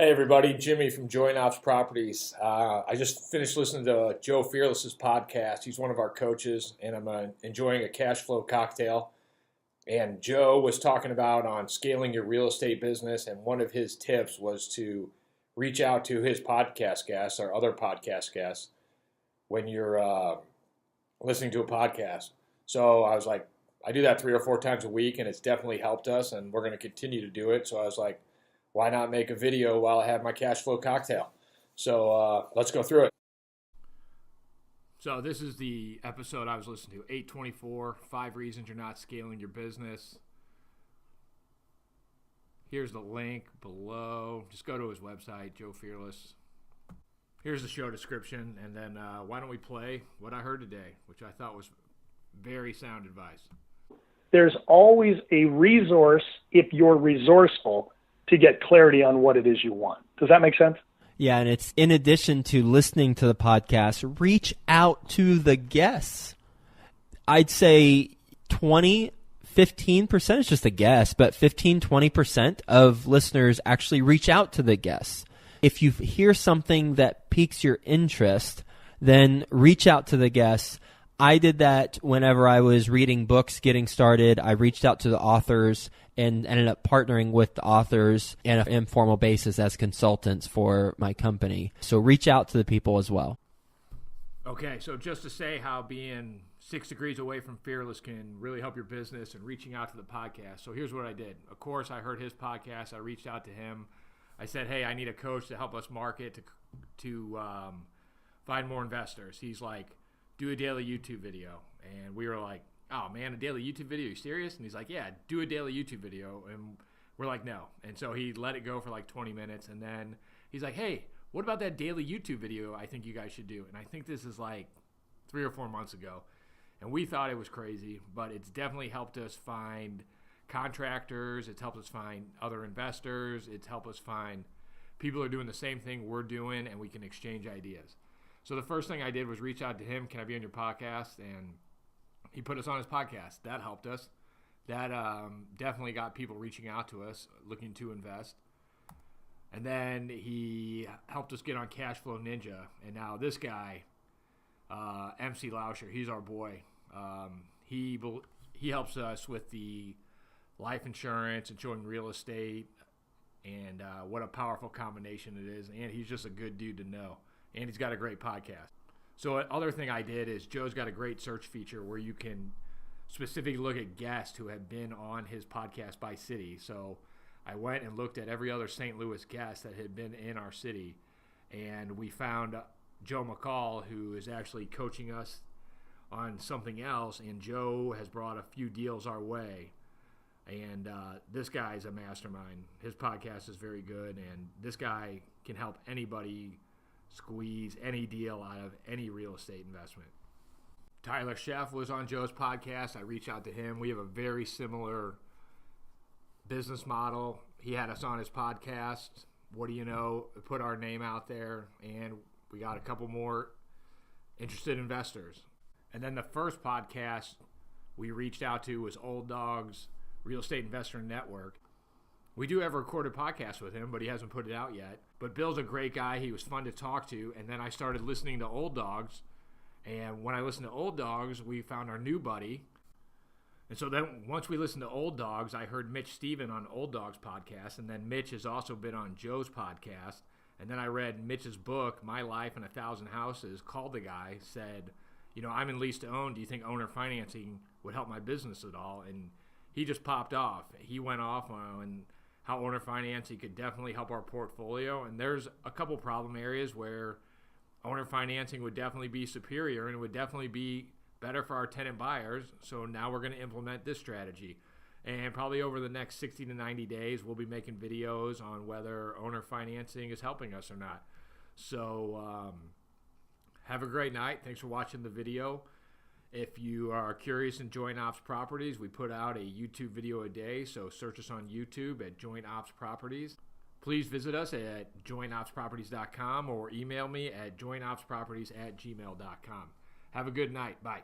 Hey everybody, Jimmy from Joint Ops Properties. I just finished listening to Joe Fairless's podcast. He's one of our coaches, and I'm enjoying a cash flow cocktail. And Joe was talking about on scaling your real estate business, and one of his tips was to reach out to his podcast guests or other podcast guests when you're listening to a podcast. So I was like, I do that 3 or 4 times a week, and it's definitely helped us, and we're going to continue to do it. So I was like, why not make a video while I have my cash flow cocktail? So let's go through it. So this is the episode I was listening to, 824, 5 Reasons You're Not Scaling Your Business. Here's the link below. Just go to his website, Joe Fairless. Here's the show description, and then why don't we play what I heard today, which I thought was very sound advice. There's always a resource if you're resourceful to get clarity on what it is you want. Does that make sense? Yeah, and it's in addition to listening to the podcast, reach out to the guests. I'd say 15% is just a guess, but 20% of listeners actually reach out to the guests. If you hear something that piques your interest, then reach out to the guests. I did that whenever I was reading books, getting started. I reached out to the authors and ended up partnering with the authors on an informal basis as consultants for my company. So reach out to the people as well. Okay, so just to say how being 6 degrees away from Fearless can really help your business and reaching out to the podcast. So here's what I did. Of course, I heard his podcast. I reached out to him. I said, hey, I need a coach to help us market to find more investors. He's like, do a daily YouTube video. And we were like, oh man, a daily YouTube video, you serious? And he's like, yeah, do a daily YouTube video. And we're like, no. And so he let it go for like 20 minutes. And then he's like, hey, what about that daily YouTube video I think you guys should do? And I think this is like 3 or 4 months ago. And we thought it was crazy, but it's definitely helped us find contractors. It's helped us find other investors. It's helped us find people who are doing the same thing we're doing, and we can exchange ideas. So the first thing I did was reach out to him. Can I be on your podcast? And he put us on his podcast. That helped us. That definitely got people reaching out to us, looking to invest. And then he helped us get on Cashflow Ninja. And now this guy, MC Lauscher, he's our boy. He helps us with the life insurance and showing real estate and what a powerful combination it is. And he's just a good dude to know. And he's got a great podcast. So other thing I did is Joe's got a great search feature where you can specifically look at guests who have been on his podcast by city. So I went and looked at every other St. Louis guest that had been in our city, and we found Joe McCall, who is actually coaching us on something else, and Joe has brought a few deals our way. And this guy is a mastermind. His podcast is very good, and this guy can help anybody squeeze any deal out of any real estate investment. Tyler Sheff was on Joe's podcast. I reached out to him. We have a very similar business model. He had us on his podcast. What do you know? Put our name out there, and we got a couple more interested investors. And then the first podcast we reached out to was Old Dog's Real Estate Investor Network. We do have a recorded podcast with him, but he hasn't put it out yet. But Bill's a great guy. He was fun to talk to. And then I started listening to Old Dogs. And when I listened to Old Dogs, we found our new buddy. And so then once we listened to Old Dogs, I heard Mitch Steven on Old Dogs podcast. And then Mitch has also been on Joe's podcast. And then I read Mitch's book, My Life in 1,000 Houses. Called the guy, said, you know, I'm in lease to own. Do you think owner financing would help my business at all? And he just popped off. He went off on how owner financing could definitely help our portfolio. And there's a couple problem areas where owner financing would definitely be superior and it would definitely be better for our tenant buyers. So now we're going to implement this strategy. And probably over the next 60 to 90 days, we'll be making videos on whether owner financing is helping us or not. So have a great night. Thanks for watching the video. If you are curious in Joint Ops Properties, we put out a YouTube video a day, so search us on YouTube at Joint Ops Properties. Please visit us at jointopsproperties.com or email me at jointopsproperties@gmail.com. Have a good night. Bye.